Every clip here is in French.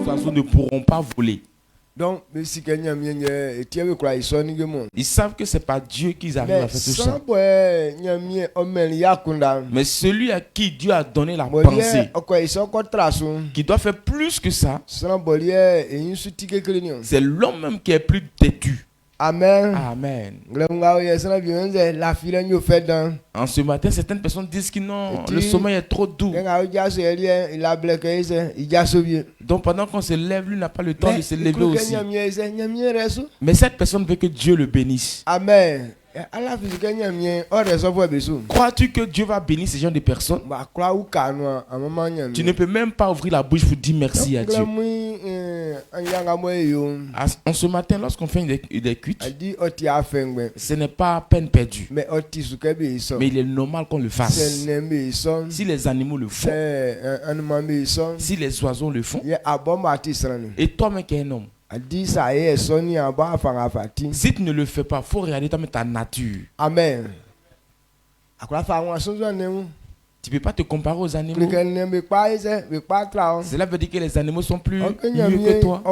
oiseaux ne pourront pas voler. Donc, ils savent que ce n'est pas Dieu qui arrive à faire tout ça. Mais celui à qui Dieu a donné la pensée, qui doit faire plus que ça, c'est l'homme même qui est plus têtu. Amen. Amen. En ce matin, certaines personnes disent que non, le sommeil est trop doux. Donc pendant qu'on se lève, lui n'a pas le temps de se lever aussi. Mais cette personne veut que Dieu le bénisse. Amen. Crois-tu que Dieu va bénir ces gens de personnes? Tu ne peux même pas ouvrir la bouche pour dire merci à Dieu. En ce matin, lorsqu'on fait des cuites, ce n'est pas peine perdue. Mais il est normal qu'on le fasse. Si les animaux le font, si les oiseaux le font, et toi-même qui es un homme, si tu ne le fais pas, il faut regarder ta nature. Amen. Tu ne peux pas te comparer aux animaux. Cela veut dire que les animaux sont plus mieux que toi.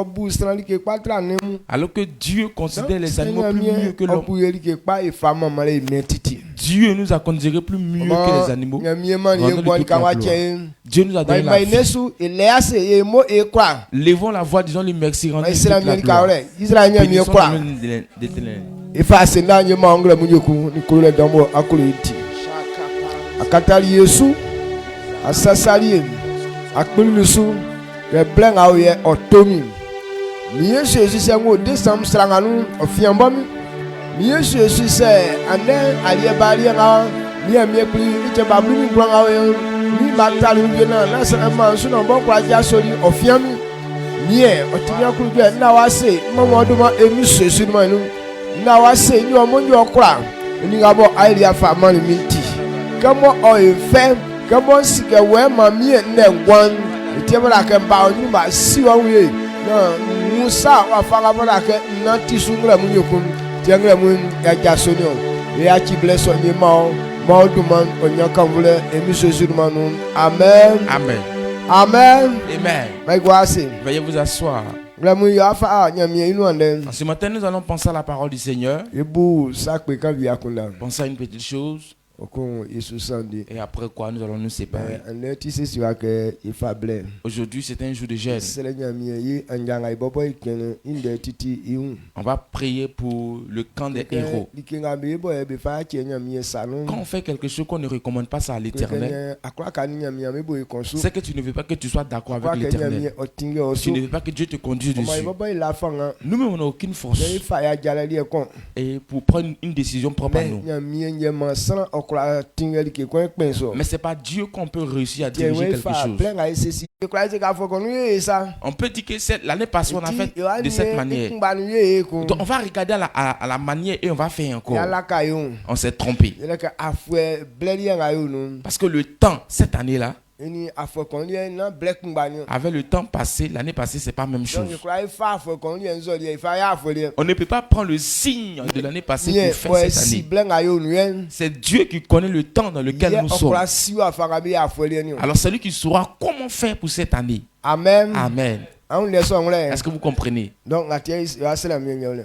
Alors que Dieu considère les animaux plus mieux que l'homme. Dieu nous a considérés plus mieux que les animaux. Dieu nous a donné la vie. Levons la voix, disons les merci, rendez toute la gloire. Bénissons le nom de l'Éternel. Akatali Yesu asasali akpulusu le blanc aoye otomi mi Yesu se ngo desam stranganu ofiambami mi Yesu se ane aliebali nga mi amiepli ite bablu mi blanc aoye mi batalu biena na sa ma suna bon kwa jasoli ofiami mi otinya kuluje na wase mamoduma emi sesu manu na wase ni omonjo okra ni ngabo ailia fa mani minti. Comment on fait, comment si que ouais mamie n'est one, et tu vas la kemba on va si oui, non, Moussa va faire la bonne que nanti sungla munyokun, tiangla mun ya jasonio, et à qui blesse on y mort du on y a quand vous et monsieur Zulmanon. Amen. Amen. Amen. Amen. Veuillez vous asseoir. En ce matin, nous allons penser à la parole du Seigneur. Pensez à une petite chose. Et après quoi, nous allons nous séparer. Aujourd'hui, c'est un jour de jeûne. On va prier pour le camp des héros. Quand on fait quelque chose qu'on ne recommande pas ça à l'Éternel, c'est que tu ne veux pas que tu sois d'accord avec l'Éternel. Tu ne veux pas que Dieu te conduise dessus. Nous-mêmes, on n'a aucune force. Et pour prendre une décision propre à nous. Mais c'est pas Dieu qu'on peut réussir à diriger quelque chose. On peut dire que l'année passée, on a fait de cette manière. Donc on va regarder à la manière et on va faire encore. On s'est trompé. Parce que le temps, cette année-là, avec le temps passé, l'année passée, c'est pas la même chose. On ne peut pas prendre le signe de l'année passée pour faire cette année. C'est Dieu qui connaît le temps dans lequel nous sommes. Alors c'est lui qui saura comment faire pour cette année. Amen. Amen. Est-ce que vous comprenez? Donc,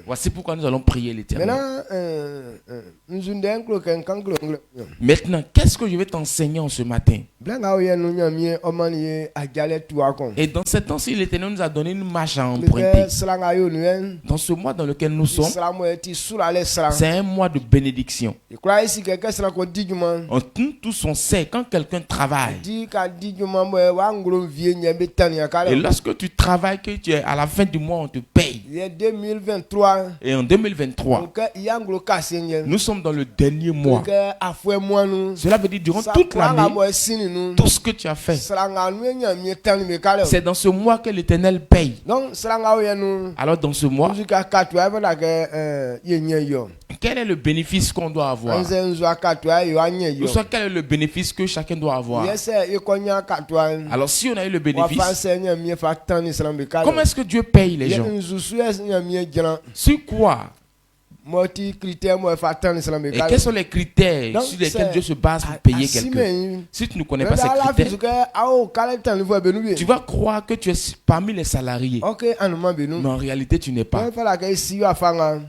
voici pourquoi nous allons prier l'Éternel. Maintenant, qu'est-ce que je vais t'enseigner en ce matin? Et dans ce temps-ci, l'Éternel nous a donné une marche à emprunter. Dans ce mois dans lequel nous sommes, c'est un mois de bénédiction. Tous on sait quand quelqu'un travaille. Et lorsque tu travailles, travail que tu es à la fin du mois, on te paye. Et en 2023, nous sommes dans le dernier mois. Cela veut dire durant toute l'année, tout ce que tu as fait, c'est dans ce mois que l'Éternel paye. Alors dans ce mois, quel est le bénéfice qu'on doit avoir? Ou soit quel est le bénéfice que chacun doit avoir? Alors si on a eu le bénéfice, comment est-ce que Dieu paye les gens? Sur quoi? Et quels sont les critères sur lesquels Dieu se base pour payer quelqu'un? Si tu ne connais pas ces critères, tu vas croire que tu es parmi les salariés. Mais en réalité, tu n'es pas.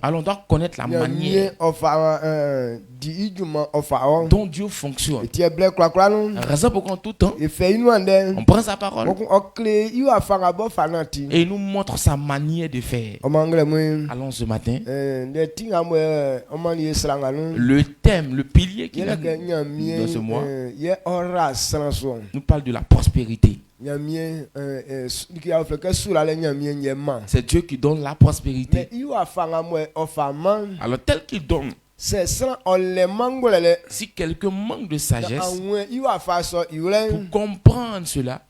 Alors on doit connaître la manière dont Dieu fonctionne. Raison pour qu'on tout temps, on prend sa parole et il nous montre sa manière de faire. Allons ce matin. Le thème, le pilier qu'il a dans ce mois nous parle de la prospérité. C'est Dieu qui donne la prospérité. Alors tel qu'il donne, si quelqu'un manque de sagesse pour comprendre cela,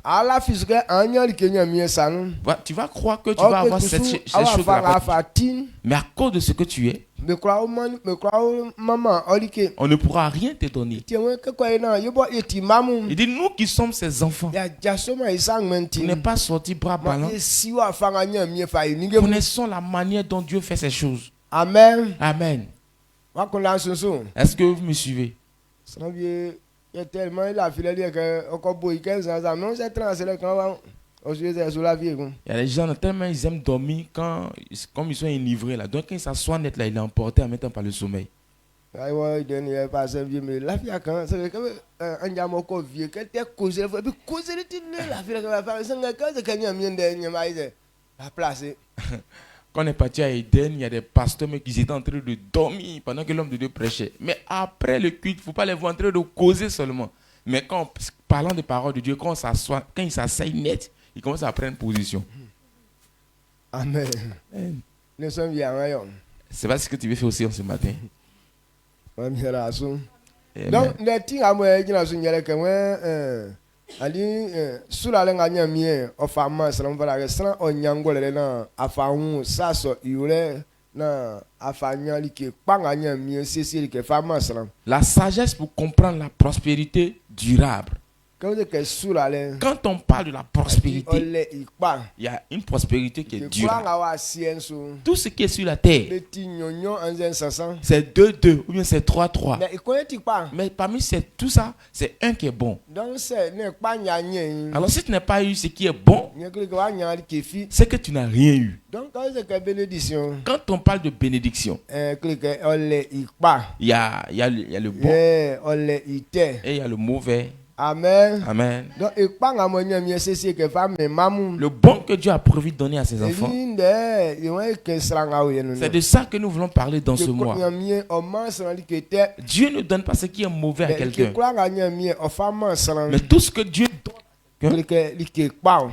tu vas croire que tu vas avoir ces choses-là. Mais à cause de ce que tu es, on ne pourra rien te donner. Il dit, nous qui sommes ses enfants, tu n'es pas sorti bras ballants. Connaissons la manière dont Dieu fait ces choses. Amen. Amen. Est-ce que vous me suivez? Il y a des gens tellement ils aiment dormir comme ils sont enivrés là. Donc quand ils s'assoient net là, il est emporté en même temps par le sommeil. Quand on est parti à Eden, il y a des pasteurs mais qui étaient en train de dormir pendant que l'homme de Dieu prêchait. Mais après le culte, il ne faut pas les voir en train de causer seulement. Mais parlant des paroles de Dieu, quand ils s'asseyent net, ils commencent à prendre position. Amen. C'est pas ce que tu veux faire aussi ce matin. Donc, la sagesse pour comprendre la prospérité durable. Quand on parle de la prospérité, il y a une prospérité qui est durable. Tout ce qui est sur la terre, c'est 2-2 ou bien c'est 3-3. Mais parmi tout ça, c'est un qui est bon. Alors si tu n'as pas eu ce qui est bon, c'est que tu n'as rien eu. Quand on parle de bénédiction, il y a le bon et il y a le mauvais. Amen. Amen. Donc, le bon que Dieu a prévu de donner à ses enfants, c'est de ça que nous voulons parler dans ce mois. Dieu ne donne pas ce qui est mauvais à quelqu'un. Mais tout ce que Dieu donne,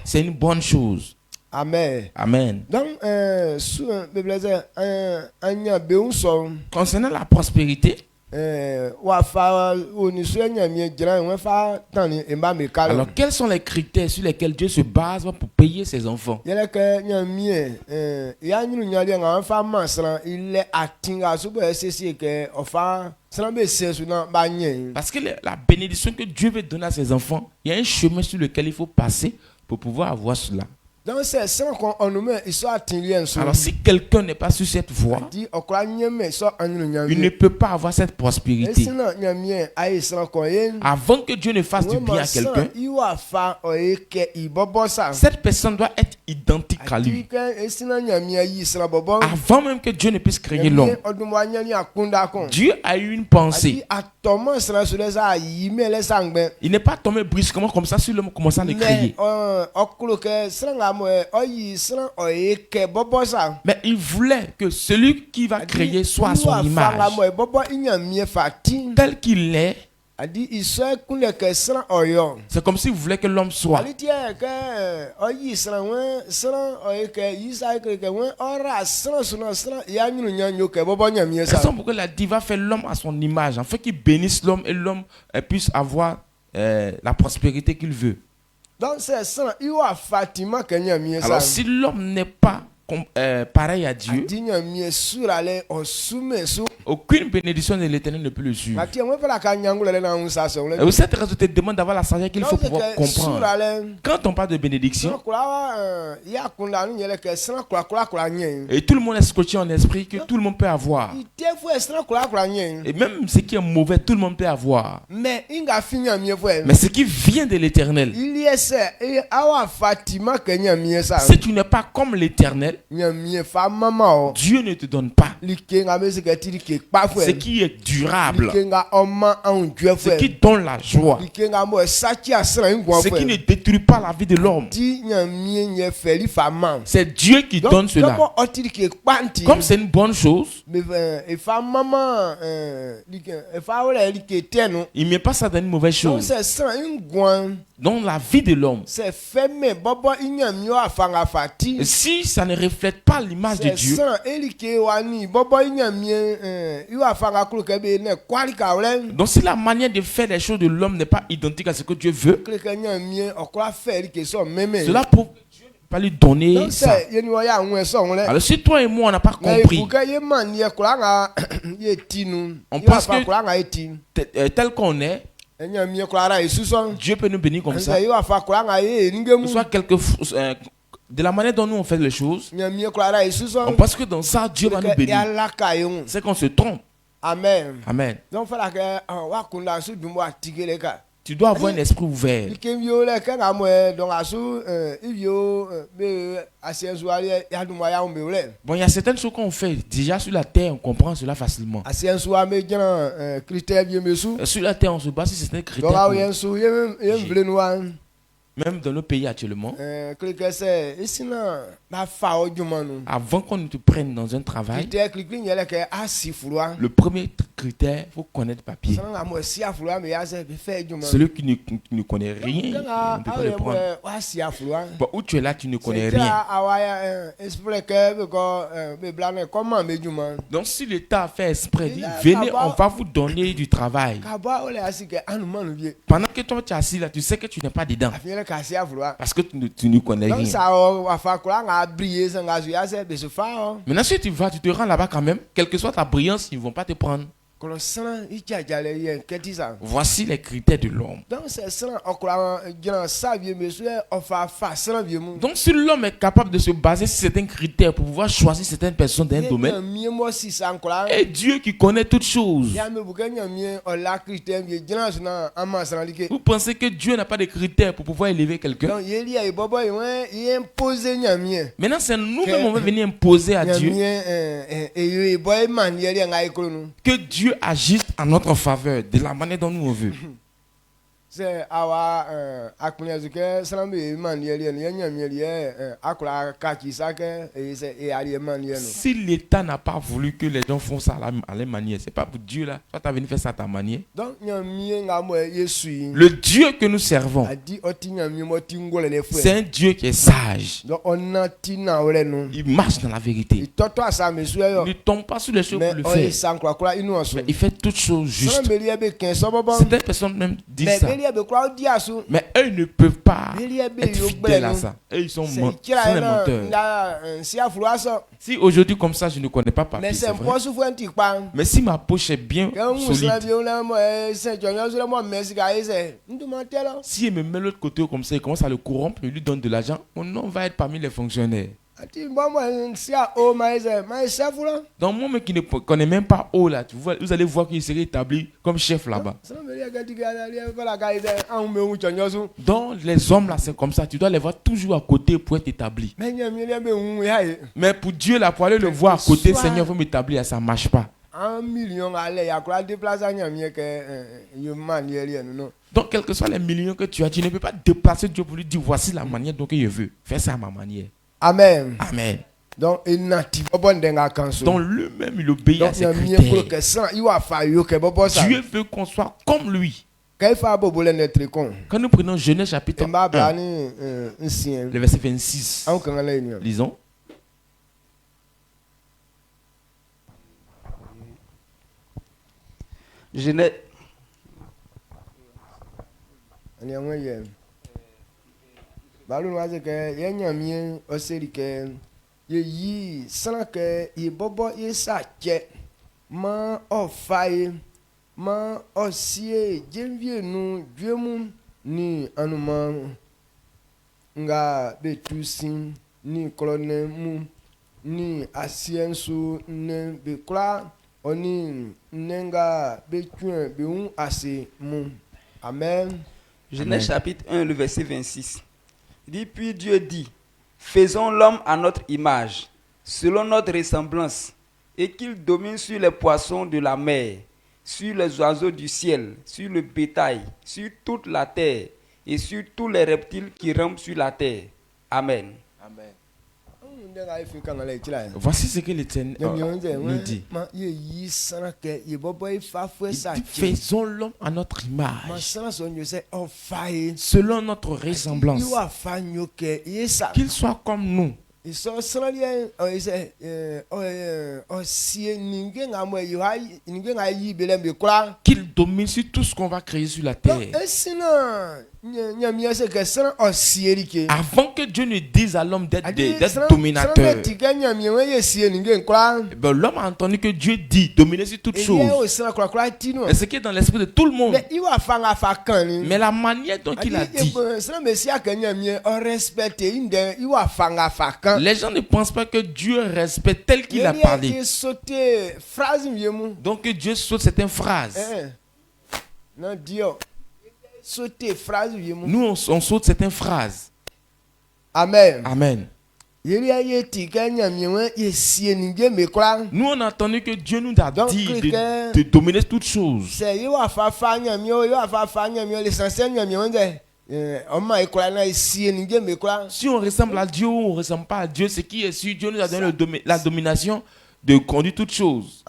c'est une bonne chose. Amen. Amen. Donc, concernant la prospérité, alors quels sont les critères sur lesquels Dieu se base pour payer ses enfants? Parce que la bénédiction que Dieu veut donner à ses enfants, il y a un chemin sur lequel il faut passer pour pouvoir avoir cela. Alors si quelqu'un n'est pas sur cette voie, il ne peut pas avoir cette prospérité. Avant que Dieu ne fasse du bien à quelqu'un, cette personne doit être identique à lui. Avant même que Dieu ne puisse créer l'homme, Dieu a eu une pensée. Il n'est pas tombé brusquement comme ça sur l'homme commençant à le créer. Mais il voulait que celui qui va créer soit à son image. Tel qu'il est, C'est comme si vous voulez que l'homme soit. C'est pourquoi la diva fait l'homme à son image, en fait qu'il bénisse l'homme et l'homme puisse avoir la prospérité qu'il veut. Alors si l'homme n'est pas pareil à Dieu, aucune bénédiction de l'Éternel ne peut le suivre. Et vous cette raison te demande d'avoir la sagesse qu'il faut pouvoir comprendre. Quand on parle de bénédiction, et tout le monde est scotché en esprit que tout le monde peut avoir. Et même ce qui est mauvais, tout le monde peut avoir. Mais ce qui vient de l'Éternel, si tu n'es pas comme l'Éternel, Dieu ne te donne pas ce qui est durable, ce qui donne la joie, ce qui ne détruit pas la vie de l'homme. C'est Dieu qui donne cela. Comme c'est une bonne chose, il ne met pas ça dans une mauvaise chose. Dans la vie de l'homme, si ça ne reflète pas l'image de Dieu, donc si la manière de faire les choses de l'homme n'est pas identique à ce que Dieu veut, cela prouve que Dieu ne peut pas lui donner ça. Alors si toi et moi on n'a pas compris, on pense que tel qu'on est, Dieu peut nous bénir comme ça. Soit de la manière dont nous on fait les choses, on pense que dans ça Dieu va nous bénir. C'est qu'on se trompe. Amen. Amen. Tu dois avoir un esprit ouvert. Bon, il y a certaines choses qu'on fait déjà sur la terre, on comprend cela facilement. Sur la terre, on se base sur certains critères. Même dans le pays actuellement, avant qu'on ne te prenne dans un travail, le premier critère, il faut connaître le papier. Celui qui ne connaît rien, il ne peut pas le prendre. Bon, où tu es là, tu ne connais rien. Donc si l'État a fait exprès, dit, venez, on va vous donner du travail. Pendant que toi tu es assis là, tu sais que tu n'es pas dedans. Parce que tu ne connais rien. Maintenant, si tu vas, tu te rends là-bas quand même, quelle que soit ta brillance, ils ne vont pas te prendre. Voici les critères de l'homme. Donc si l'homme est capable de se baser sur certains critères pour pouvoir choisir certaines personnes dans un domaine, et Dieu qui connaît toutes choses, vous pensez que Dieu n'a pas de critères pour pouvoir élever quelqu'un? Maintenant c'est nous-mêmes on va venir imposer à Dieu que Dieu agisse en notre faveur de la manière dont nous on veut. Si l'État n'a pas voulu que les gens font ça à leur manière, c'est pas pour Dieu là. Toi tu as venu faire ça à ta manière. Le Dieu que nous servons, c'est un Dieu qui est sage. Il marche dans la vérité. Il ne tombe pas sur les choses pour le faire. Mais il fait toutes choses justes. Certaines personnes même disent ça. Mais eux ne peuvent pas être fidèles à ça. Eux ils sont des menteurs. Si aujourd'hui comme ça je ne connais pas papier, c'est vrai. Mais si ma poche est bien solide, si il me met de l'autre côté comme ça, il commence à le corrompre, il lui donne de l'argent, mon nom va être parmi les fonctionnaires. Donc moi qui ne connais même pas haut là, vous allez voir qu'il serait établi comme chef là-bas. Donc les hommes là c'est comme ça, tu dois les voir toujours à côté pour être établi. Mais pour Dieu là, pour aller le voir à côté, Seigneur, vous m'établir, ça ne marche pas. Donc quels que soient les millions que tu as, tu ne peux pas déplacer Dieu pour lui dire voici la manière dont je veux. Fais ça à ma manière. Amen. Amen. Dans lui-même, il obéit à ses critères. Dieu veut qu'on soit comme lui. Quand nous prenons Genèse chapitre 1, le verset 26, lisons. Genèse. Ma osie jenvie nu dwemu ni anuma nga betusin ni kolonemu ni asiensu ne bekla oni nenga betuen beun ase mu. Amen. Genèse chapitre 1 le verset 26. Il dit, puis Dieu dit, faisons l'homme à notre image, selon notre ressemblance, et qu'il domine sur les poissons de la mer, sur les oiseaux du ciel, sur le bétail, sur toute la terre et sur tous les reptiles qui rampent sur la terre. Amen. Amen. Voici ce que l'Éternel nous dit. Faisons l'homme à notre image, selon notre ressemblance, qu'il soit comme nous. Qu'il domine sur tout ce qu'on va créer sur la terre. Avant que Dieu ne dise à l'homme d'être dominateur, l'homme a entendu que Dieu dit dominer sur toutes choses. Et ce qui est dans l'esprit de tout le monde. Mais la manière dont il a dit, les gens ne pensent pas que Dieu respecte tel qu'il a parlé. Donc que Dieu saute certaines phrases. Nous on saute certaines phrases. Amen. Amen. Nous on a entendu que Dieu nous a dit de dominer toutes choses. Si on ressemble à Dieu ou on ne ressemble pas à Dieu, ce qui est sûr, Dieu nous a donné la domination de conduire toutes choses.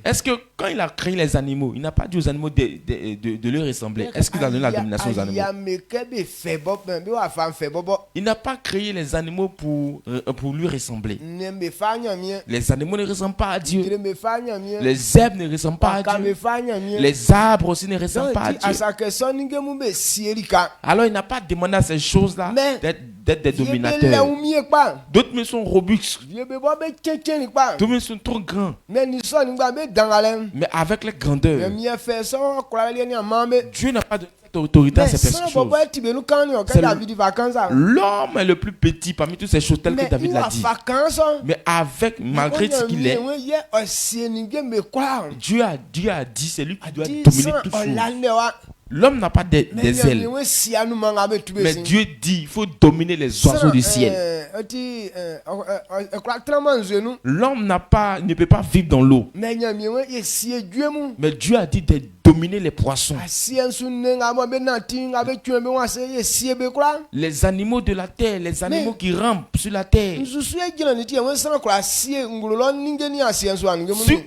Est-ce que quand il a créé les animaux, il n'a pas dit aux animaux de lui ressembler? Est-ce qu'il a donné la domination aux animaux? Il n'a pas créé les animaux pour lui ressembler. Les animaux ne ressemblent pas à Dieu. Les herbes ne ressemblent pas à Dieu. Les arbres aussi ne ressemblent pas à Dieu. Alors il n'a pas demandé à ces choses-là d'être des dominateurs. D'autres me sont robustes. D'autres me sont trop grands. Mais avec les grandeurs, Dieu n'a pas de cette autorité à cette chose. L'homme est le plus petit parmi toutes ces choses telles que David l'a dit. Mais malgré ce qu'il est, Dieu a dit c'est lui qui doit dominer toutes choses. L'homme n'a pas des ailes. Mais Dieu dit il faut dominer les oiseaux du ciel. L'homme ne peut pas vivre dans l'eau. Mais Dieu a dit de dominer les poissons. Les animaux de la terre, les animaux qui rampent sur la terre. Sur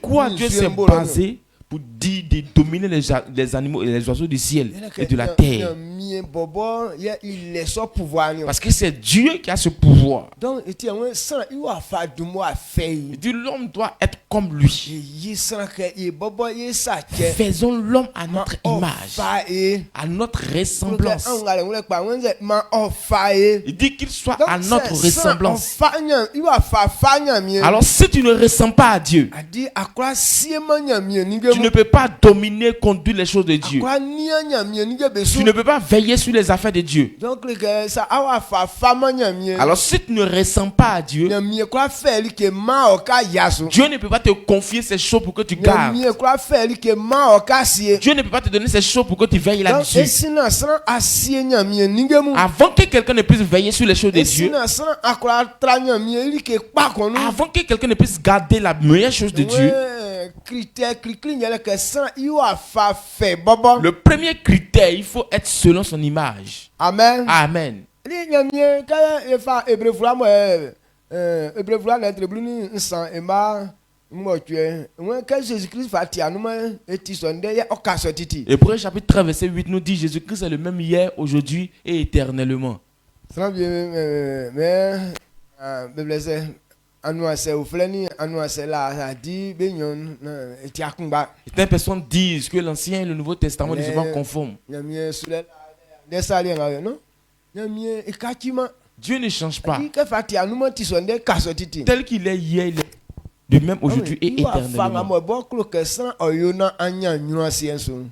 quoi Dieu s'est basé pour dire de dominer les animaux et les oiseaux du ciel et de la terre? Parce que c'est Dieu qui a ce pouvoir. Il dit l'homme doit être comme lui. Faisons l'homme à notre image, à notre ressemblance. Il dit qu'il soit à notre ressemblance. Alors si tu ne ressembles pas à Dieu, tu ne peux pas dominer, conduire les choses de Dieu. Tu ne peux pas veiller sur les affaires de Dieu. Alors si tu ne ressembles pas à Dieu, Dieu ne peut pas te confier ces choses pour que tu gardes. Dieu ne peut pas te donner ces choses pour que tu veilles là-dessus. Avant que quelqu'un ne puisse veiller sur les choses de Dieu, avant que quelqu'un ne puisse garder la meilleure chose de Dieu, le premier critère, il faut être selon son image. Amen. Amen. Hébreux chapitre 3 verset 8 nous dit Jésus-Christ est le même hier, aujourd'hui et éternellement. Certaines personnes disent que l'Ancien et le Nouveau Testament ne sont pas conformes. Dieu ne change pas. Tel qu'il est hier, il est de même aujourd'hui et éternellement.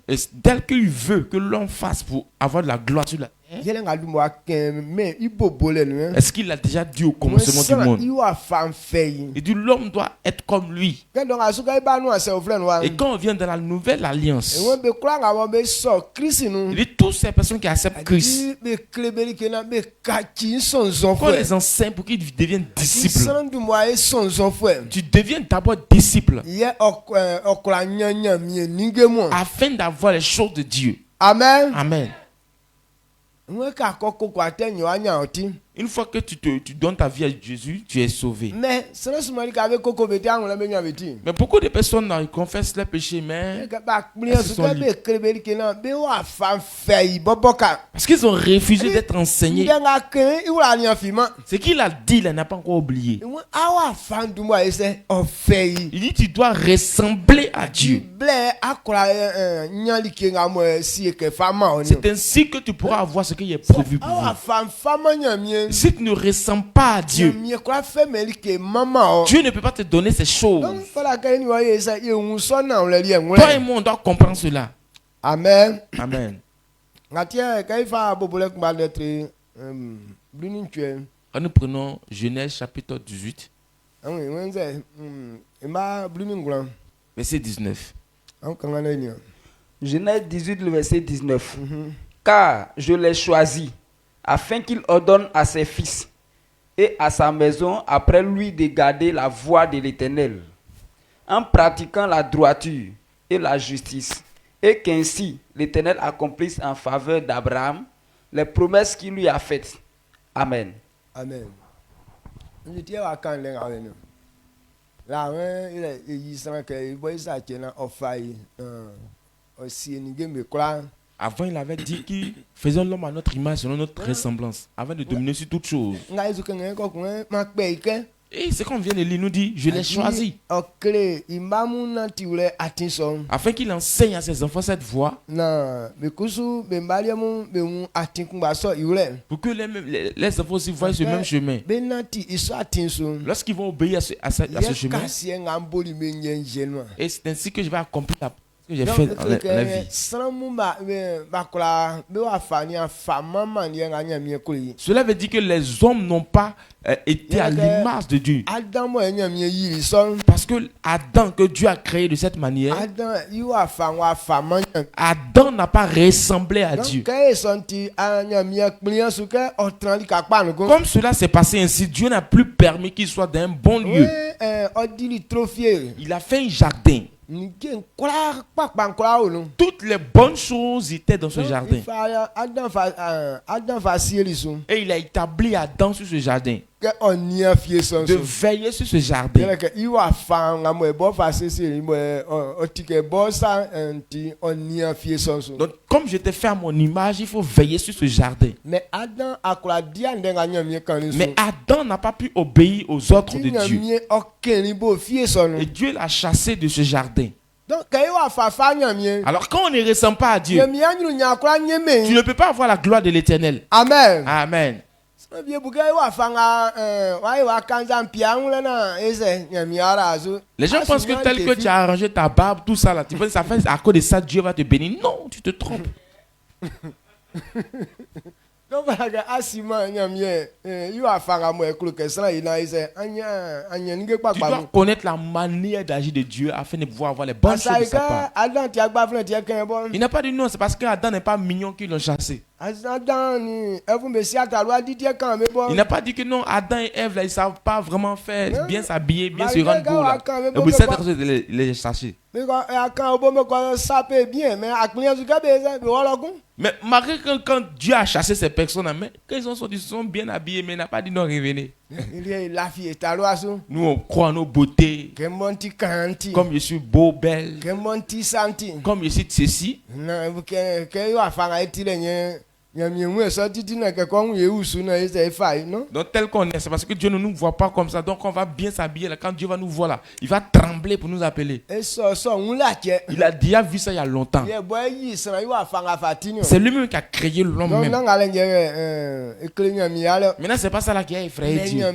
Et tel qu'il veut que l'homme fasse pour avoir de la gloire sur la terre, est-ce qu'il a déjà dit au commencement du monde? Il dit l'homme doit être comme lui. Et quand on vient dans la nouvelle alliance, il dit toutes ces personnes qui acceptent Christ, qu'on les enseigne pour qu'ils deviennent disciples. Tu deviens d'abord disciple afin d'avoir les choses de Dieu. Amen. Amen. Une fois que tu donnes ta vie à Jésus, tu es sauvé. Mais beaucoup de personnes confessent leurs péchés, mais parce qu'ils ont refusé d'être enseignés. Ce qu'il a dit, il n'a pas encore oublié. Il dit tu dois ressembler à Dieu. C'est ainsi que tu pourras avoir ce qui est prévu pour vous. Si tu ne ressembles pas à Dieu, Dieu ne peut pas te donner ces choses. Toi et moi, on doit comprendre cela. Amen. Amen. Quand nous prenons Genèse chapitre 18, verset 19. Genèse 18, le verset 19. Car je l'ai choisi, afin qu'il ordonne à ses fils et à sa maison après lui de garder la voie de l'Éternel, en pratiquant la droiture et la justice, et qu'ainsi l'Éternel accomplisse en faveur d'Abraham les promesses qu'il lui a faites. Amen. Amen. Avant, il avait dit que faisons l'homme à notre image, selon notre ressemblance, afin de dominer sur toutes choses. Et ce qu'on vient de lire, il nous dit, je l'ai choisi. Afin qu'il enseigne à ses enfants cette voie. Pour que les enfants aussi voient ce même chemin. Lorsqu'ils vont obéir à ce chemin. Et c'est ainsi que je vais accomplir ce que j'ai fait dans la vie. Cela veut dire que les hommes n'ont pas été à l'image de Dieu. Parce que Adam, que Dieu a créé de cette manière, Adam n'a pas ressemblé à Dieu. Comme cela s'est passé ainsi, Dieu n'a plus permis qu'il soit dans un bon lieu. Il a fait un jardin. Toutes les bonnes choses étaient dans ce jardin. Et il a établi Adam sur ce jardin. De veiller sur ce jardin. Donc, comme je t'ai fait à mon image, il faut veiller sur ce jardin. Mais Adam n'a pas pu obéir aux ordres de Dieu. Et Dieu l'a chassé de ce jardin. Alors quand on ne ressemble pas à Dieu, tu ne peux pas avoir la gloire de l'Éternel. Amen. Amen. Les gens pensent que tel que tu as arrangé ta barbe, tout ça là, tu penses que ça fait à cause de ça Dieu va te bénir. Non, tu te trompes. Tu dois connaître la manière d'agir de Dieu afin de pouvoir avoir les bonnes choses de sa part. Il n'a pas dit non, c'est parce qu'Adam n'est pas mignon qu'ils l'ont chassé. Il n'a pas dit que non, Adam et Ève, là, ils ne savent pas vraiment faire, bien s'habiller, bien se rendre beau. Là. Et vous savez de les chercher. Mais malgré que quand Dieu a chassé ces personnes, quand ils sont bien habillés, mais il n'a pas dit non, revenez. Nous, on croit en nos beautés. Comme je suis beau, belle. Comme je suis ceci. Donc tel qu'on est, c'est parce que Dieu ne nous voit pas comme ça. Donc on va bien s'habiller. Quand Dieu va nous voir là, il va trembler pour nous appeler. Il a déjà vu ça il y a longtemps. C'est lui-même qui a créé l'homme même. Maintenant c'est pas ça là qui a effrayé Dieu.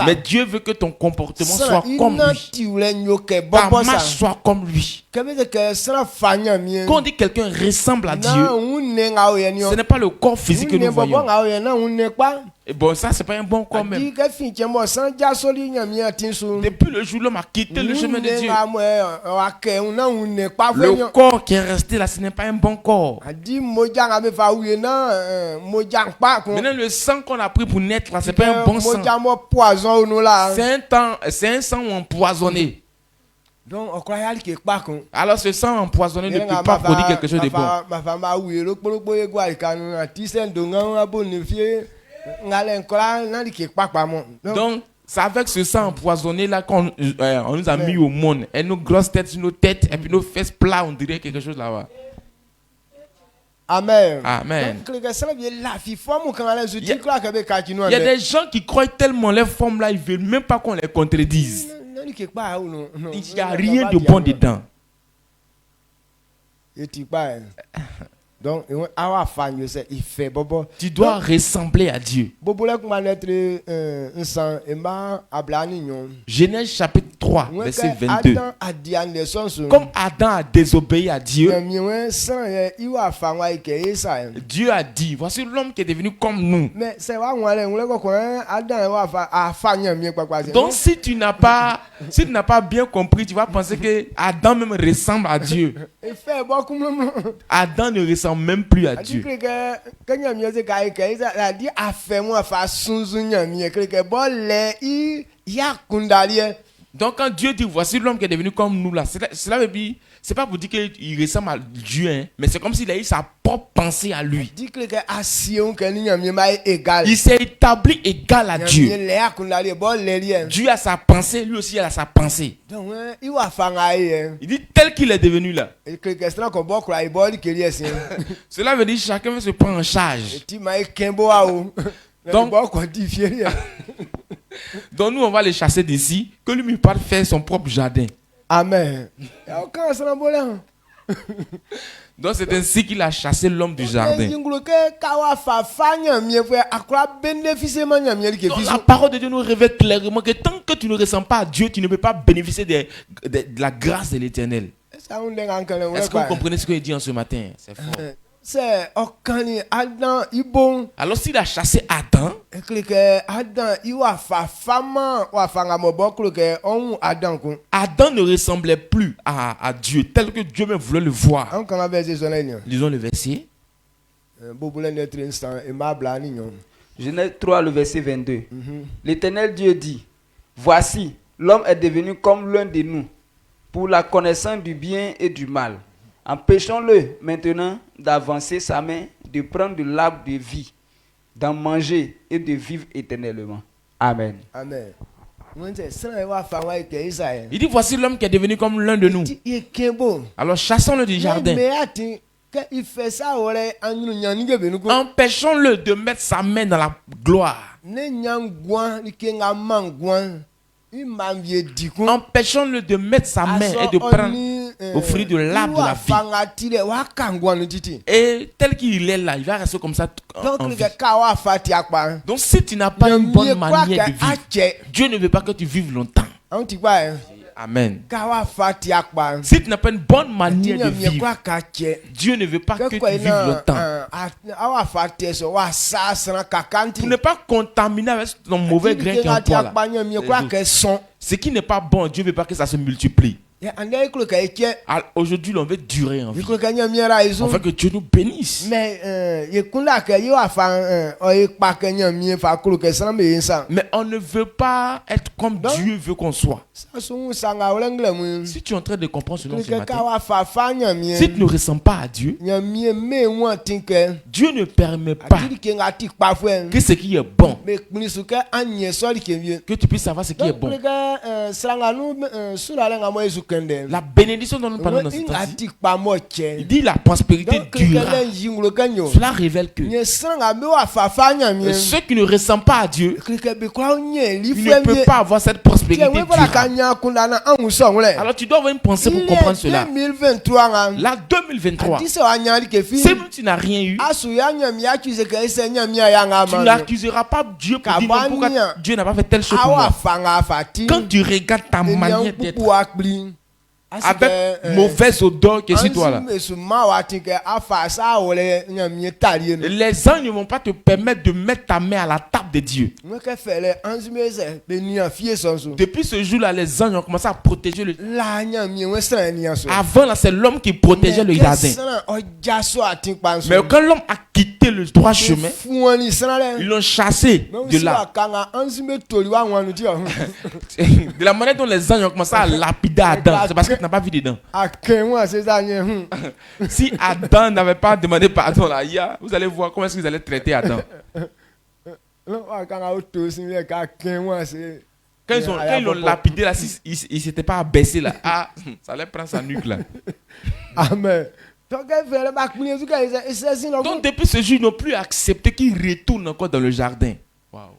Mais Dieu veut que ton comportement soit comme lui. Ta marche soit comme lui. Quand on dit quelqu'un ressemble à Dieu, ce n'est pas le corps physique que nous voyons. Et bon, ça, c'est pas un bon corps même. Depuis le jour où l'homme a quitté le chemin de Dieu, le corps qui est resté là, ce n'est pas un bon corps. Maintenant, le sang qu'on a pris pour naître là, ce n'est pas un bon sang. C'est un sang empoisonné. Alors ce sang empoisonné ne peut pas produire quelque chose de bon. Donc c'est avec ce sang empoisonné là qu'on nous a mis au monde. Et nos grosses têtes sur nos têtes et puis nos fesses plats, on dirait quelque chose là-bas. Amen. Amen. Il y a des gens qui croient tellement les formes là, ils ne veulent même pas qu'on les contredise. Il n'y a rien de bon dedans. Donc, tu dois ressembler à Dieu. Genèse chapitre 3, verset 22. Comme Adam a désobéi à Dieu, Dieu a dit, voici l'homme qui est devenu comme nous. Donc si tu n'as pas bien compris, tu vas penser que Adam même ressemble à Dieu. Adam ne ressemble même plus à Dieu. Donc quand Dieu dit voici l'homme qui est devenu comme nous là, cela veut dire, c'est pas pour dire qu'il ressemble à Dieu, hein, mais c'est comme s'il a eu sa propre pensée à lui. Il s'est établi égal à Dieu. Dieu a sa pensée, lui aussi a sa pensée. Il dit tel qu'il est devenu là. Cela veut dire que chacun se prend en charge. Donc nous on va les chasser d'ici, que lui parte faire son propre jardin. Amen. Donc c'est ainsi qu'il a chassé l'homme du jardin. Donc, la parole de Dieu nous révèle clairement que tant que tu ne ressens pas à Dieu, tu ne peux pas bénéficier de la grâce de l'Éternel. Est-ce que vous comprenez ce que je dis en ce matin? C'est fort. Alors s'il a chassé Adam, Adam ne ressemblait plus à Dieu tel que Dieu même voulait le voir. Lisons le verset. Genèse 3, le verset 22. L'Éternel Dieu dit, voici, l'homme est devenu comme l'un de nous, pour la connaissance du bien et du mal. Empêchons-le maintenant d'avancer sa main, de prendre de l'arbre de vie, d'en manger et de vivre éternellement. Amen. Amen. Il dit voici l'homme qui est devenu comme l'un de nous. Alors chassons-le du jardin. Empêchons-le de mettre sa main dans la gloire. Empêchons-le de mettre sa main et de prendre au fruit de l'arbre de la vie. Et tel qu'il est là, il va rester comme ça en vie. Donc si tu n'as pas une bonne manière de vivre, Dieu ne veut pas que tu vives longtemps. Amen. Si tu n'as pas une bonne manière de vivre, Dieu ne veut pas que tu vives longtemps. Pour ne pas contaminer avec ton mauvais grain qui est en toi là. Ce qui n'est pas bon, Dieu ne veut pas que ça se multiplie. Aujourd'hui, on veut durer en vie. On veut que Dieu nous bénisse. Mais on ne veut pas être comme Dieu veut qu'on soit. Si tu es en train de comprendre ce nom ce matin, si tu ne ressens pas à Dieu, Dieu ne permet pas que ce qui est bon, que tu puisses savoir ce qui est bon. La bénédiction dont nous parlons dans ce temps-ci, il dit la prospérité durera. Cela révèle que ceux qui ne ressentent pas à Dieu, ils ne peuvent pas avoir cette prospérité durable. Alors tu dois avoir une pensée pour comprendre cela. La 2023, si tu n'as rien eu, tu n'accuseras pas Dieu pour dire pourquoi Dieu n'a pas fait telle chose pour moi. Quand tu regardes ta manière d'être avec mauvaise odeur qui est sur toi là, les anges ne vont pas te permettre de mettre ta main à la table de Dieu. Depuis ce jour-là, les anges ont commencé à protéger le... Avant là, c'est l'homme qui protégeait le jardin. Mais quand l'homme a quitté le droit chemin, ils l'ont chassé de là. De la manière dont les anges ont commencé à lapider Adam, c'est parce que tu n'as pas vu dedans. Si Adam n'avait pas demandé pardon là, vous allez voir comment est-ce qu'ils allaient traiter Adam. Quand ils l'ont lapidé là, il ne s'était pas abaissé là, ça allait prendre sa nuque là. Amen. Donc depuis ce jour, ils n'ont plus accepté qu'il retourne encore dans le jardin. Wow.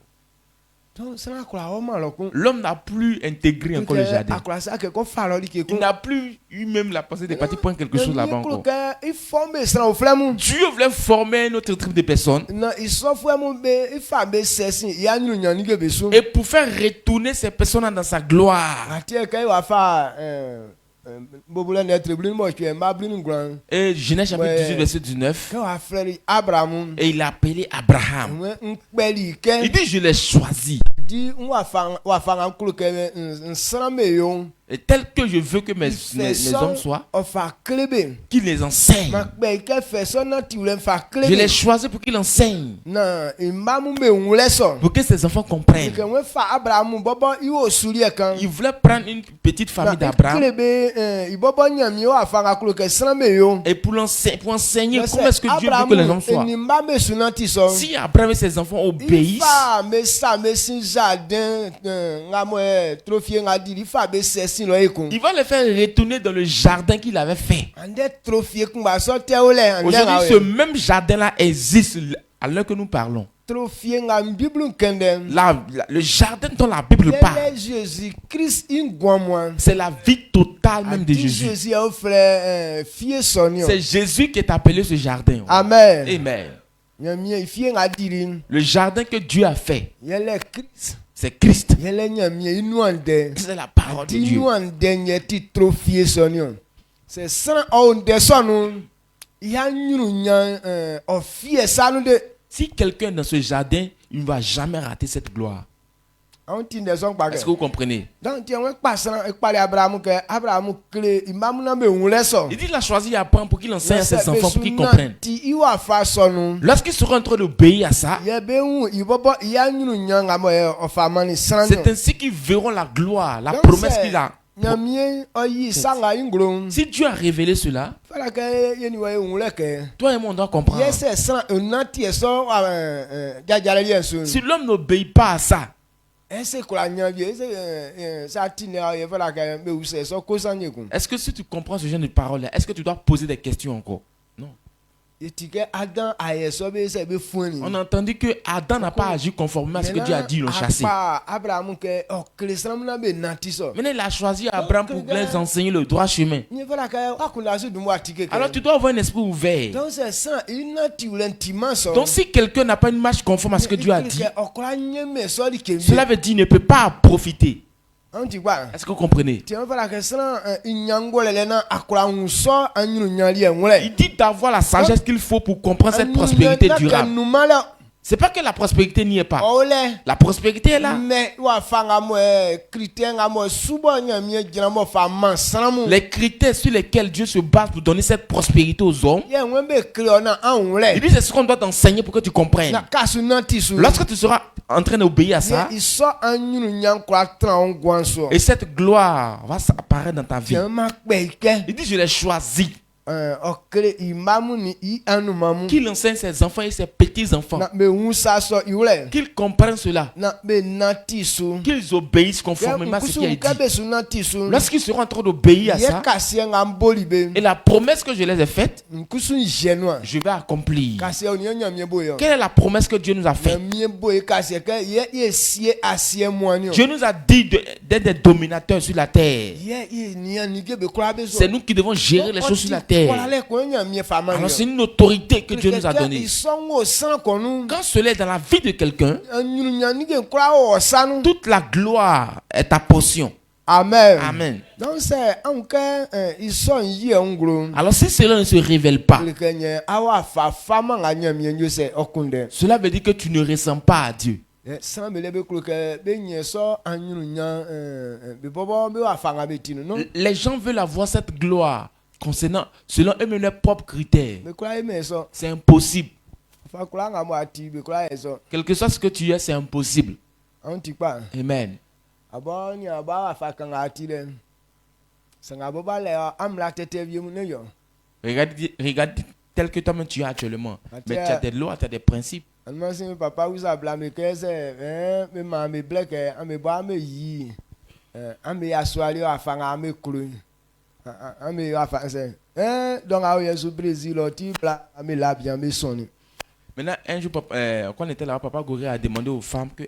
L'homme n'a plus intégré encore le jardin. Il n'a plus eu même la pensée de partir prendre quelque chose là-bas encore. Dieu voulait former un autre type de personnes. Et pour faire retourner ces personnes dans sa gloire. Et Genèse chapitre 18 verset 19. Et il a appelé Abraham. Il dit je l'ai choisi. Et tel que je veux que mes hommes soient, qu'ils les enseignent. Je les choisis pour qu'ils enseignent. Pour que ces enfants comprennent. Il voulait prendre une petite famille d'Abraham. Et pour enseigner comment est-ce que Dieu veut que les hommes soient. Si Abraham et ses enfants obéissent, il va les faire retourner dans le jardin qu'il avait fait. Aujourd'hui, ce même jardin-là existe à l'heure que nous parlons. Le jardin dont la Bible parle, c'est la vie totale même de Jésus. C'est Jésus qui est appelé ce jardin. Amen. Amen. Le jardin que Dieu a fait, c'est Christ. C'est la parole de Dieu. Si quelqu'un est dans ce jardin, il ne va jamais rater cette gloire. Est-ce que vous comprenez? Il dit qu'il a choisi Abraham pour qu'il enseigne à ses enfants, pour qu'ils comprennent. Lorsqu'ils seront en train d'obéir à ça, c'est ainsi qu'ils verront la gloire, la promesse qu'il a. Si Dieu a révélé cela, toi et moi on doit comprendre. Si l'homme n'obéit pas à ça, est-ce que si tu comprends ce genre de paroles, est-ce que tu dois poser des questions encore? Non. On a entendu que Adam n'a pas agi conformément à ce que Dieu a dit, ils l'ont chassé. Maintenant, il a choisi Abraham pour les enseigner le droit chemin. Alors, tu dois avoir un esprit ouvert. Donc, si quelqu'un n'a pas une marche conforme à ce que Dieu a dit, cela veut dire qu'il ne peut pas profiter. Est-ce que vous comprenez? Il dit d'avoir la sagesse qu'il faut pour comprendre cette prospérité durable. C'est pas que la prospérité n'y est pas. La prospérité est là. Les critères sur lesquels Dieu se base pour donner cette prospérité aux hommes, il dit c'est ce qu'on doit t'enseigner pour que tu comprennes. Lorsque tu seras en train d'obéir à ça, et cette gloire va apparaître dans ta vie. Il dit je l'ai choisi. Qu'il enseigne ses enfants et ses petits-enfants, qu'ils comprennent cela, qu'ils obéissent conformément à ce qui est dit. Lorsqu'ils seront en train d'obéir à ça, et la promesse que je les ai faite, je vais accomplir. Quelle est la promesse que Dieu nous a faite? Dieu nous a dit d'être des dominateurs sur la terre. C'est nous qui devons gérer les choses sur la terre. Alors c'est une autorité que Dieu nous a donnée. Quand cela est dans la vie de quelqu'un, toute la gloire est ta portion. Amen. Amen. Donc alors si cela ne se révèle pas, cela veut dire que tu ne ressens pas à Dieu. Les gens veulent avoir cette gloire concernant, selon eux-mêmes leurs propres critères. C'est impossible. Quel que soit ce que tu es, c'est impossible. Amen. Regarde tel que toi-même tu es actuellement. Mais tu as des lois, tu as des principes. Maintenant, un jour, quand on était là, Papa Goré a demandé aux femmes que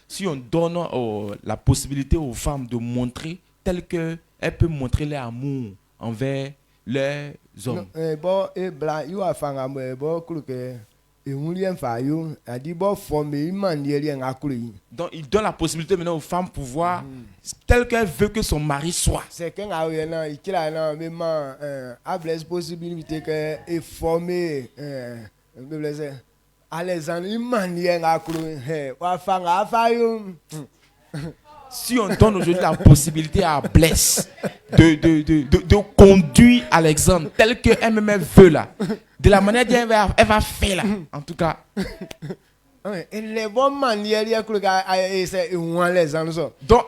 si on donne la possibilité aux femmes de montrer tel qu'elles peuvent montrer leur amour envers leurs hommes. Donc il donne la possibilité maintenant aux femmes de pouvoir tel qu'elle veut que son mari soit. C'est qu'un a possibilité que est formé si on donne aujourd'hui la possibilité à Blaise de conduire Alexandre tel que elle-même veut là, de la manière dont elle va faire là, en tout cas. Donc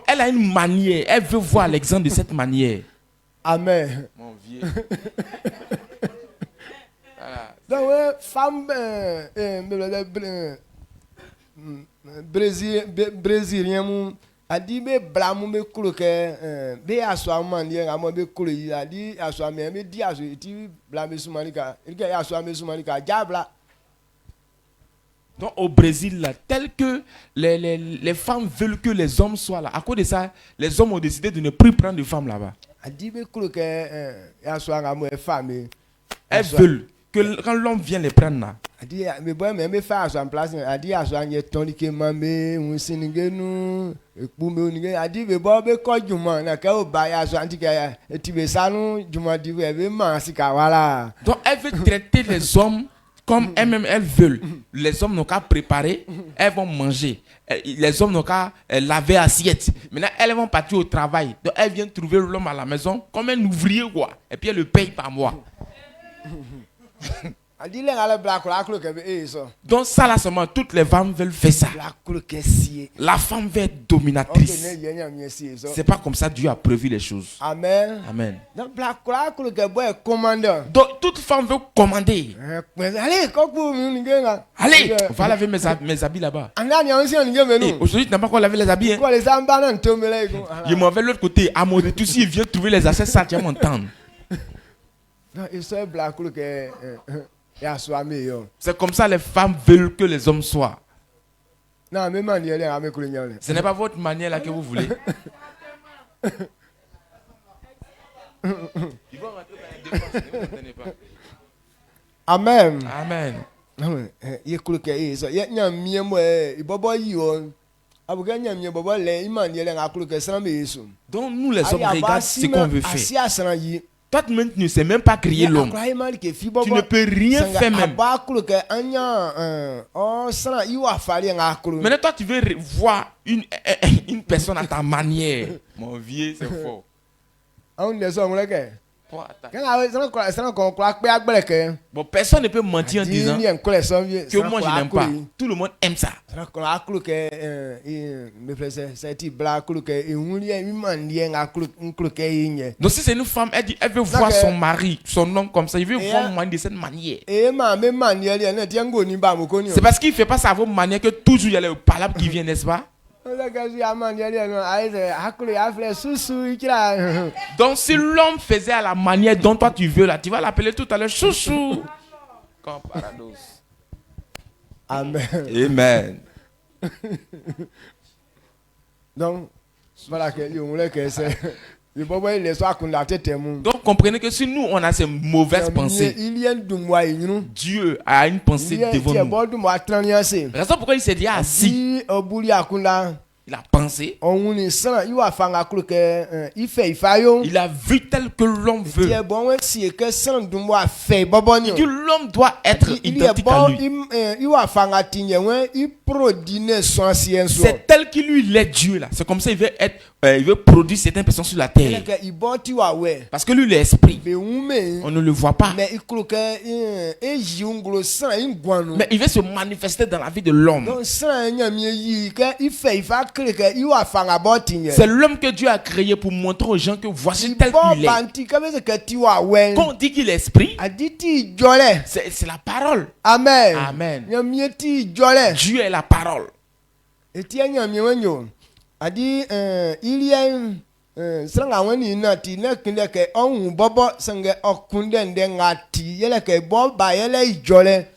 elle a une manière, elle veut voir Alexandre de cette manière. Amen. Mon vieux. Donc femme brésilien a dit be blamu be kuloke be aswa manière a mo be kuloyi a dit aswa me di aswa ti blame sumanika il que aswa me sumanika diabla. Donc au Brésil là, tel que les femmes veulent que les hommes soient là, à cause de ça les hommes ont décidé de ne plus prendre de femmes là-bas. A dit be kuloke aswa nga mo femme elles veulent que quand l'homme vient les prendre là, a dit mais bon mais faire en place a dit aswa nye tonike mambe un siningenu ekpume a dit mais bon be ko juma na ka o ba aswa antique et tu be sanu juma di be man sika voilà. Donc elle veut traiter les hommes comme elles-mêmes elles veulent. Les hommes n'ont qu'à préparer, elles vont manger. Les hommes n'ont qu'à laver assiette. Maintenant elles vont partir au travail. Donc elles viennent trouver l'homme à la maison comme un ouvrier quoi, et puis elles le payent par mois. Donc ça là seulement, toutes les femmes veulent faire ça. La femme veut être dominatrice. C'est pas comme ça Dieu a prévu les choses. Amen. Amen. Donc toute femme veut commander. Allez, on va laver mes habits là-bas. Aujourd'hui tu n'as pas encore lavé les habits. Hein? Je m'en vais de l'autre côté. À mon retour, s'il vient trouver les assiettes, ça tu vas m'entendre. C'est comme ça les femmes veulent que les hommes soient. Ce n'est pas votre manière là que vous voulez. Amen. Amen. Donc nous les hommes regardent ce qu'on veut faire. Toi, tu ne sais même pas crier l'homme. Tu ne peux rien faire même. Maintenant, toi, tu veux voir une personne à ta manière. Mon vieux, c'est fort. Bon, personne ne peut mentir en disant que moi je n'aime pas. Tout le monde aime ça. Donc si c'est une femme, elle veut voir son mari, son homme comme ça, il veut voir mon mari de cette manière. C'est parce qu'il ne fait pas ça à vos manières que toujours il y a le palabre qui vient, n'est-ce pas? Donc si l'homme faisait à la manière dont toi tu veux là, tu vas l'appeler tout à l'heure chouchou. Comme paradoxe. Amen. Amen. Donc voilà que c'est. Donc comprenez que si nous on a ces mauvaises pensées, Dieu a une pensée devant nous. Raison pourquoi il s'est dit assis. Il a pensé. Il a vu tel que l'homme veut. Il dit l'homme doit être identique à lui. C'est tel qu'il lui est Dieu là. C'est comme ça il veut être, il veut produire certaines personnes sur la terre. Parce que lui l'esprit, on ne le voit pas. Mais il veut se manifester dans la vie de l'homme. C'est l'homme que Dieu a créé pour montrer aux gens que voici tel qu'il est. Quand on dit qu'il est esprit, c'est la parole. Amen. Amen. Dieu est la parole.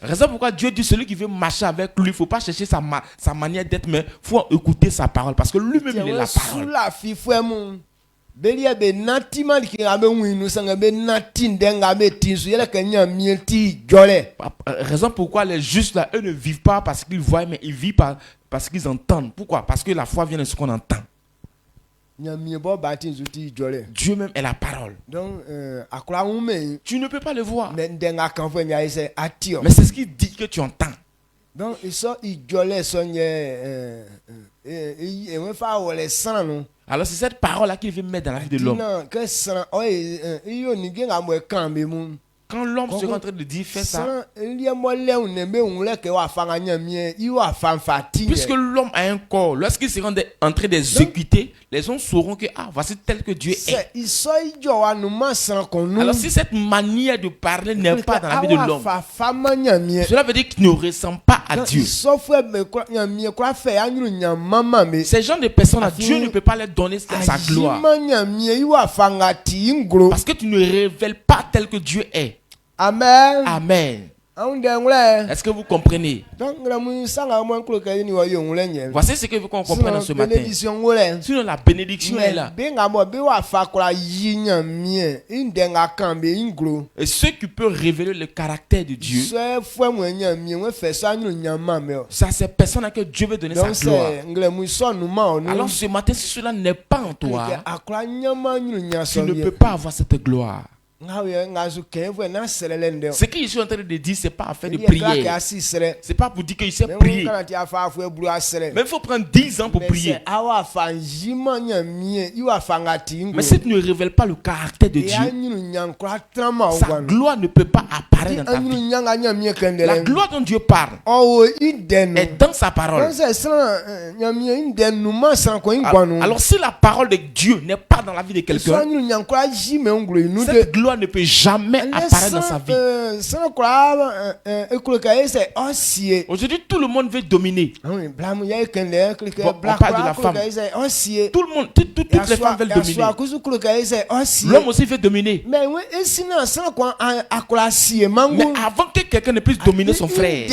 Raison pourquoi Dieu dit celui qui veut marcher avec lui, il ne faut pas chercher sa manière d'être, mais il faut écouter sa parole parce que lui-même il est la parole. Raison pourquoi les justes là, eux ne vivent pas parce qu'ils voient, mais ils vivent parce qu'ils entendent. Pourquoi? Parce que la foi vient de ce qu'on entend. Dieu même est la parole. Donc, tu ne peux pas le voir. Mais c'est c'est ce qu'il dit que tu entends. Donc, alors c'est cette parole-là qu'il veut mettre dans la vie de l'homme. Quand l'homme se en train de dire fais ça, puisque l'homme a un corps, lorsqu'il sera en train d'exécuter, les gens sauront que voici tel que Dieu est. Alors si cette manière de parler n'est pas dans la vie de l'homme, cela veut dire qu'il ne ressemble pas à Dieu. Ces gens de personnes, Dieu ne peut pas leur donner sa gloire. Parce que tu ne révèles pas tel que Dieu est. Amen. Amen. Est-ce que vous comprenez? Voici ce que vous comprenez ce matin. Sinon la bénédiction est là. Et ce qui peut révéler le caractère de Dieu, ça c'est personne à qui Dieu veut donner sa gloire. Alors ce matin, si cela n'est pas en toi, tu ne peux pas avoir cette gloire. Ce que je suis en train de dire, c'est pas affaire de prière. C'est pas pour dire qu'il sait prier. Mais il faut prendre 10 ans pour prier. Mais si tu ne révèles pas le caractère de Dieu, sa gloire ne peut pas apparaître dans ta vie. La gloire dont Dieu parle est dans sa parole. Alors si la parole de Dieu n'est pas dans la vie de quelqu'un, cette gloire ne peut jamais apparaître dans sa vie. Aujourd'hui, tout le monde veut dominer. On parle de la femme. Tout le monde, toutes les femmes veulent dominer. L'homme aussi veut dominer. Mais avant que quelqu'un ne puisse dominer son frère,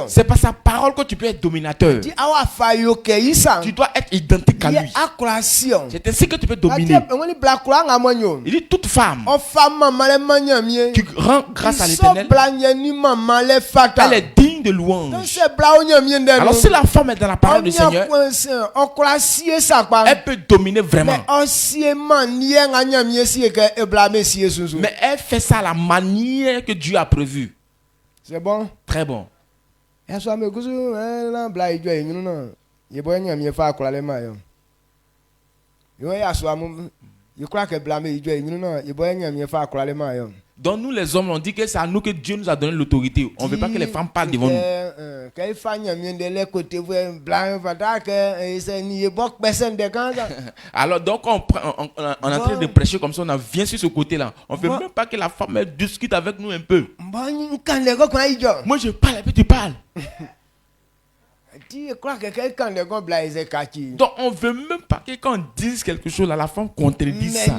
c'est par sa parole que tu peux être dominateur. Tu dois être identique à lui. C'est ainsi que tu peux dominer. Il dit toute femme qui rend grâce à l'Éternel, elle est digne digne de louange. Alors si la femme est dans la parole du Seigneur, elle peut dominer vraiment. Mais elle fait ça à la manière que Dieu a prévu. C'est bon? Très bon. Donc nous les hommes, on dit que c'est à nous que Dieu nous a donné l'autorité. On ne veut pas que les femmes parlent devant nous. Alors donc on est en train de prêcher comme ça, on vient sur ce côté-là. On ne veut même pas que la femme discute avec nous un peu. Moi je parle et puis tu parles. Donc on veut même pas que quand on dise quelque chose, la femme contredise ça.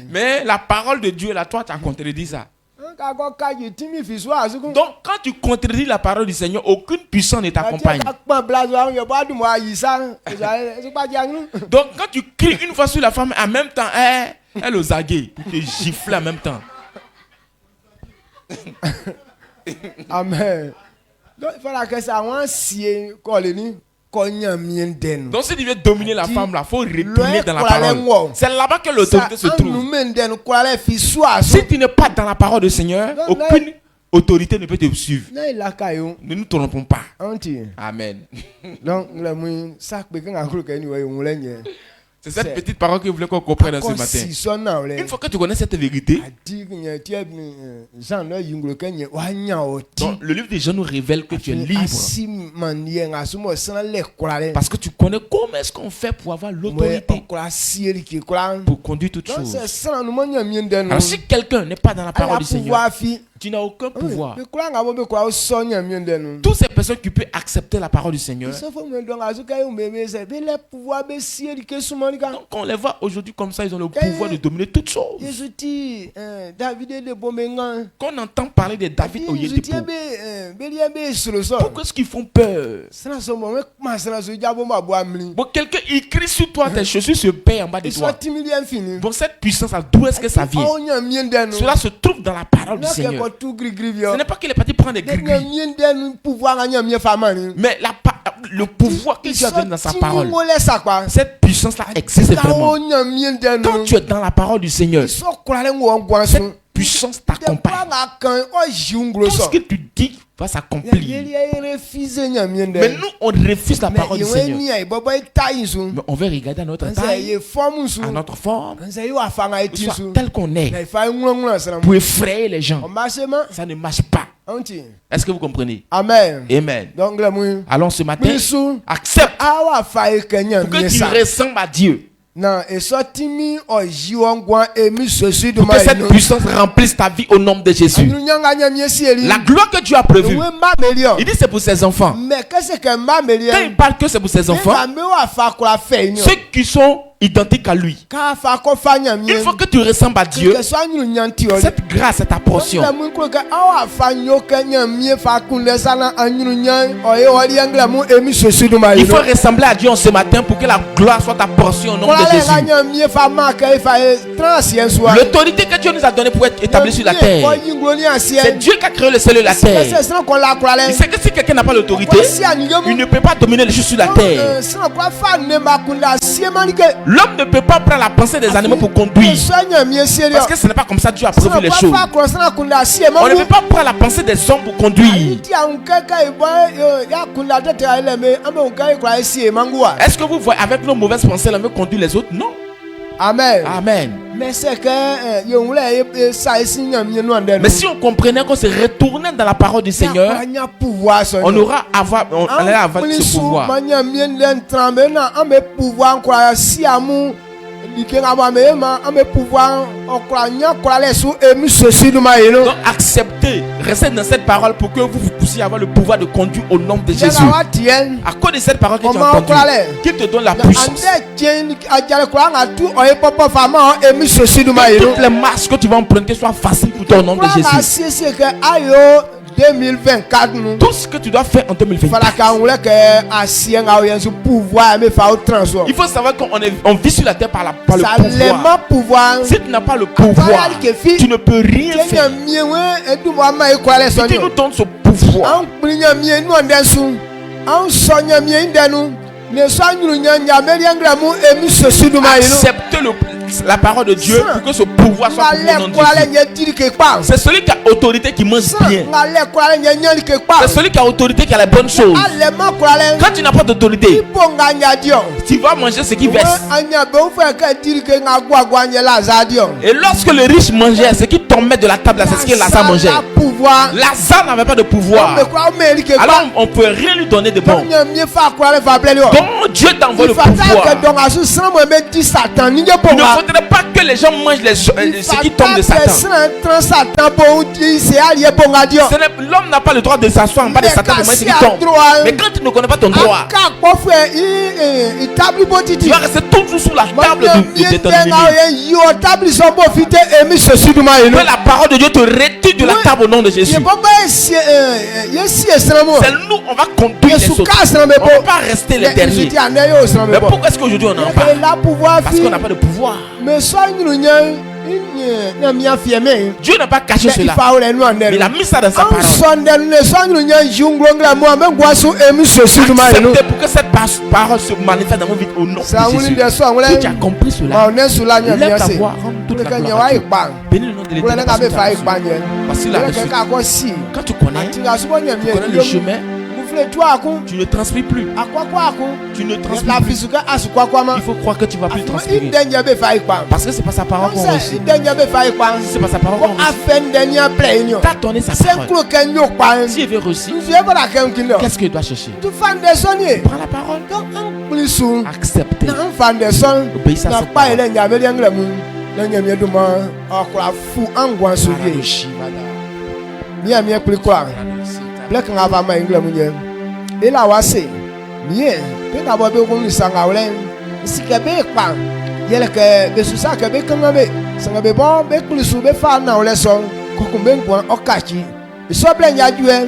Mais la parole de Dieu, là, toi tu as contredit ça. Donc quand tu contredis la parole du Seigneur, aucune puissance ne t'accompagne. Donc quand tu cries une fois sur la femme, en même temps, elle aux aguets, tu gifles en même temps. Amen. Donc il faut que ça donc si tu veux dominer la femme là, il faut retourner dans la parole. C'est là-bas que l'autorité se trouve. Si tu n'es pas dans la parole du Seigneur, aucune autorité ne peut te suivre. Ne nous trompons pas. Amen. Donc c'est cette petite parole que vous voulez qu'on comprenne ce matin. Une fois que tu connais cette vérité, donc, le livre de Jean nous révèle que tu es libre. Parce que tu connais comment est-ce qu'on fait pour avoir l'autorité pour conduire toutes choses. Alors si quelqu'un n'est pas dans la parole du Seigneur, tu n'as aucun pouvoir. Toutes ces personnes qui peuvent accepter la parole du Seigneur, donc on les voit aujourd'hui comme ça, ils ont le pouvoir de dominer toutes choses. Quand on entend parler de David au Yédepo, pourquoi est-ce qu'ils font peur? Bon, quelqu'un il crie sur toi, tes chaussures se paient en bas de toi. Bon, cette puissance, d'où est-ce que ça vient? Cela se trouve dans la parole du Seigneur. Ce n'est pas qu'il est parti prendre des gris-gris. Mais le pouvoir qu'il a donné dans sa parole, cette puissance-là existe vraiment. Quand tu es dans la parole du Seigneur, cette puissance t'accompagne. Tout ce que tu dis va s'accomplir. Mais nous, on refuse la parole du Seigneur. Mais on veut regarder à notre taille, à notre forme, tel qu'on est, pour effrayer les gens. Ça ne marche pas. Est-ce que vous comprenez? Amen. Amen. Donc, allons ce matin, accepte pour que tu ressembles à Dieu. Pour que cette puissance remplisse ta vie au nom de Jésus. La gloire que Dieu a prévue, il dit c'est pour ses enfants. Quand il parle que c'est pour ses enfants, ceux qui sont identiques à lui. Une fois que tu ressembles à Dieu, cette grâce est ta portion. Il faut ressembler à Dieu en ce matin pour que la gloire soit ta portion au nom de Jésus. L'autorité que Dieu nous a donnée pour être établie sur la terre, c'est Dieu qui a créé le ciel et la terre. Il sait que si quelqu'un n'a pas l'autorité, il ne peut pas dominer les choses sur la terre. L'homme ne peut pas prendre la pensée des animaux pour conduire. Parce que ce n'est pas comme ça que Dieu a prévu les choses. On ne peut pas prendre la pensée des hommes pour conduire. Est-ce que vous voyez, avec nos mauvaises pensées, on veut conduire les autres? Non. Amen. Amen. Mais c'est que mais si on comprenait qu'on se retournait dans la parole du Seigneur, on allait avoir ce pouvoir. Donc acceptez, restez dans cette parole pour que vous puissiez avoir le pouvoir de conduire au nom de Jésus. À cause de cette parole que tu as entendue, qui te donne la puissance. Toutes les marches que tu vas emprunter soient faciles pour toi au nom de Jésus. 2024 tout ce que tu dois faire en 2024. Il faut savoir qu'on vit sur la terre par le pouvoir. Si tu n'as pas le pouvoir, tu ne peux rien faire. Si tu nous donnes ce pouvoir, acceptez la parole de Dieu pour que ce pouvoir soit pour nous. C'est celui qui a autorité qui mange bien. C'est celui qui a autorité qui a les bonnes choses. Quand tu n'as pas d'autorité, tu vas manger ce qui verse. Et lorsque le riche mangeait, ce qui tombait de la table, c'est ce que Lazare mangeait. Lazare n'avait pas de pouvoir. Alors on ne peut rien lui donner de bon. Donc Dieu t'envoie le pouvoir. Il ne faudrait pas que les gens mangent ce qui tombe de Satan. L'homme n'a pas le droit de s'asseoir en bas de Satan pour manger ce qui tombe. Mais quand tu ne connais pas ton droit, tu vas rester toujours sous la table de ton ennemi. Que la parole de Dieu te retire de la table au nom de Jésus. C'est nous, on va conduire les autres. On ne va pas rester les derniers. Mais pourquoi est-ce qu'aujourd'hui on en parle? Parce qu'on n'a pas de pouvoir. Dieu n'a pas caché cela. Il a mis ça dans sa parole. Acceptez pour que cette parole se manifeste dans vos vies au nom de Jésus. Si tu as compris cela, lève ta voix, rends toute la gloire à Dieu. Bénis le nom de l'Éternel. Voici la réussite. Quand tu connais le chemin, tu ne transpires plus. Tu ne transpires plus. Il faut croire que tu vas plus transpirer. Parce que c'est pas sa parole qu'on reçoit. C'est pas sa parole qu'on reçoit. T'as donné sa parole. Si elle veut reçu, qu'est-ce qu'il doit chercher? Prends la parole. Acceptez. Obéissez à cette parole. Et là, on sait, bien, que d'abord, on s'en va aller. Si quelqu'un parle, il y a que sous ça que quelqu'un va faire, ça va bon, mais que le soube fait dans les sons, qu'on peut voir au cachi. Et soit plein y a du bien,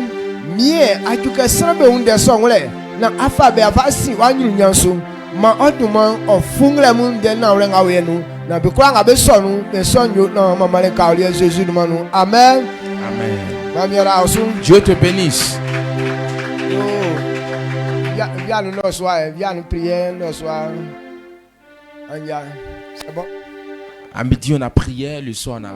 à tout cas, ça me des sons là. Dans alphabet, voici, on y a sous. Ma autrement, on fout le monde de nous, nous. N'a pas quoi à besoin, mais son you, non, maman, les carrières, Jésus, nous. Amen. Amen. Dieu te bénisse. Viens nous soir, viens nous prier nous soir. C'est bon. À midi on a prié, le soir on a